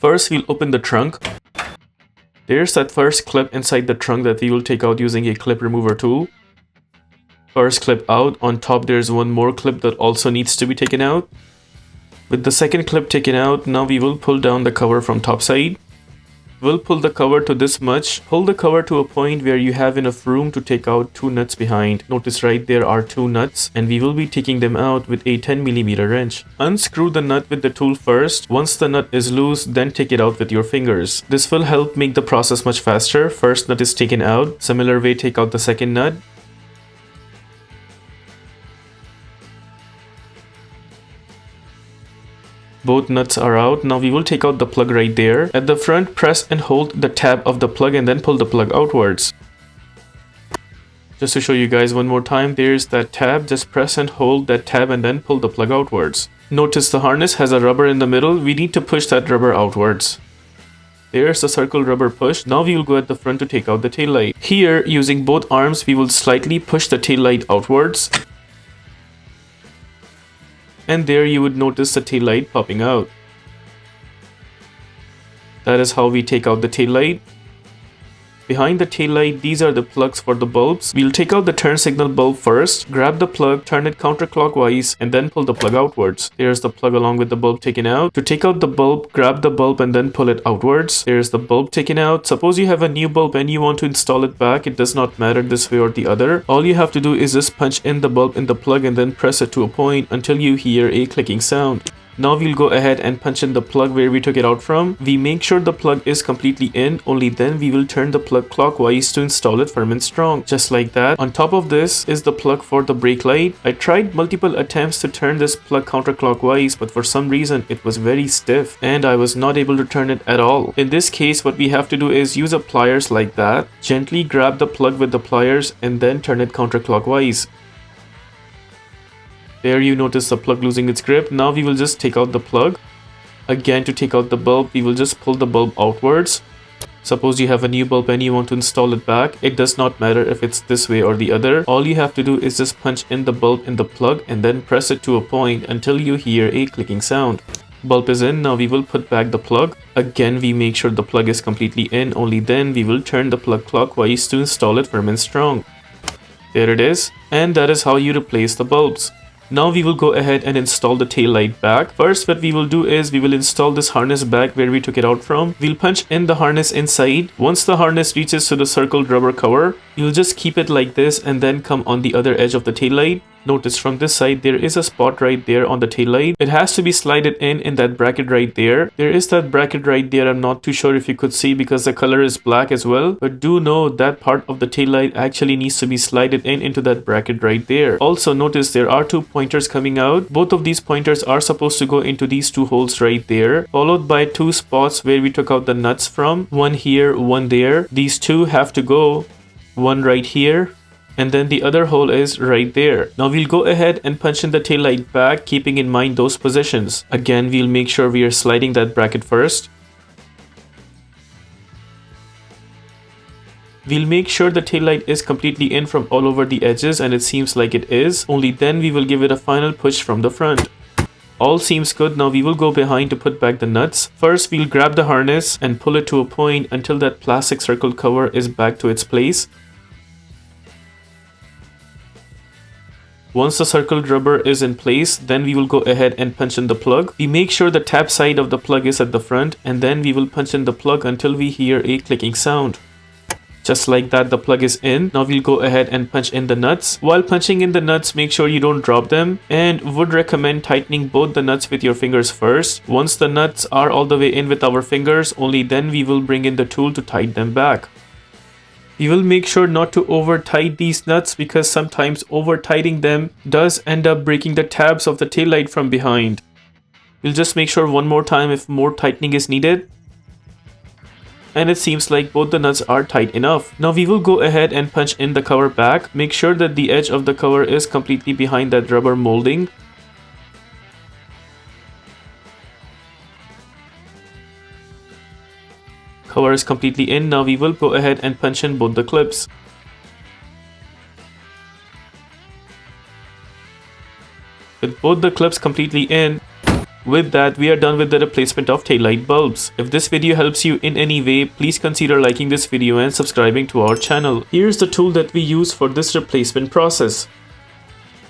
First, we'll open the trunk. There's that first clip inside the trunk that we will take out using a clip remover tool. First clip out. On top, there's one more clip that also needs to be taken out. With the second clip taken out, now we will pull down the cover from top side. We'll pull the cover to this much. Pull the cover to a point where you have enough room to take out two nuts behind. Notice right there are two nuts, and we will be taking them out with a 10mm wrench. Unscrew the nut with the tool first. Once the nut is loose, then take it out with your fingers. This will help make the process much faster. First nut is taken out. Similar way, take out the second nut. Both nuts are out. Now we will take out the plug right there. At the front, press and hold the tab of the plug and then pull the plug outwards. Just to show you guys one more time, there's that tab. Just press and hold that tab and then pull the plug outwards. Notice the harness has a rubber in the middle. We need to push that rubber outwards. There's the circle rubber push. Now we will go at the front to take out the tail light. Here, using both arms, we will slightly push the tail light outwards. And there you would notice the tail light popping out. That is how we take out the tail light. Behind the tail light, these are the plugs for the bulbs. We'll take out the turn signal bulb first, grab the plug, turn it counterclockwise, and then pull the plug outwards. There's the plug along with the bulb taken out. To take out the bulb, grab the bulb and then pull it outwards. There's the bulb taken out. Suppose you have a new bulb and you want to install it back. It does not matter this way or the other. All you have to do is just punch in the bulb in the plug and then press it to a point until you hear a clicking sound. Now we'll go ahead and punch in the plug where we took it out from. We make sure the plug is completely in, only then we will turn the plug clockwise to install it firm and strong. Just like that. On top of this is the plug for the brake light. I tried multiple attempts to turn this plug counterclockwise, but for some reason it was very stiff and I was not able to turn it at all. In this case, what we have to do is use a pliers like that. Gently grab the plug with the pliers and then turn it counterclockwise. There you notice the plug losing its grip. Now we will just take out the plug. Again, to take out the bulb, we will just pull the bulb outwards. Suppose you have a new bulb and you want to install it back. It does not matter if it's this way or the other. All you have to do is just punch in the bulb in the plug and then press it to a point until you hear a clicking sound. Bulb is in. Now we will put back the plug. Again, we make sure the plug is completely in. Only then we will turn the plug clockwise to install it firm and strong. There it is. And that is how you replace the bulbs. Now we will go ahead and install the tail light back. First, what we will do is we will install this harness back where we took it out from. We'll punch in the harness inside. Once the harness reaches to the circled rubber cover, you'll just keep it like this and then come on the other edge of the tail light. Notice from this side there is a spot right there on the tail light. It has to be slided in that bracket right there. There is that bracket right there. I'm not too sure if you could see because the color is black as well. But do know that part of the tail light actually needs to be slided into that bracket right there. Also notice there are two pointers coming out. Both of these pointers are supposed to go into these two holes right there, followed by two spots where we took out the nuts from. One here, one there. These two have to go. One right here. And then the other hole is right there. Now we'll go ahead and punch in the tail light back, keeping in mind those positions. Again, we'll make sure we are sliding that bracket first. We'll make sure the tail light is completely in from all over the edges, and it seems like it is. Only then we will give it a final push from the front. All seems good. Now we will go behind to put back the nuts. First, we'll grab the harness and pull it to a point until that plastic circle cover is back to its place. Once the circled rubber is in place, then we will go ahead and punch in the plug. We make sure the tab side of the plug is at the front, and then we will punch in the plug until we hear a clicking sound. Just like that, the plug is in. Now we'll go ahead and punch in the nuts. While punching in the nuts, make sure you don't drop them, and would recommend tightening both the nuts with your fingers first. Once the nuts are all the way in with our fingers, only then we will bring in the tool to tighten them back. We will make sure not to over tighten these nuts because sometimes over tightening them does end up breaking the tabs of the tail light from behind. We'll just make sure one more time if more tightening is needed. And it seems like both the nuts are tight enough. Now we will go ahead and punch in the cover back. Make sure that the edge of the cover is completely behind that rubber molding. Cover is completely in. Now we will go ahead and punch in both the clips. With both the clips completely in, With that, we are done with the replacement of taillight bulbs. If this video helps you in any way, please consider liking this video and subscribing to our channel. Here's the tool that we use for this replacement process.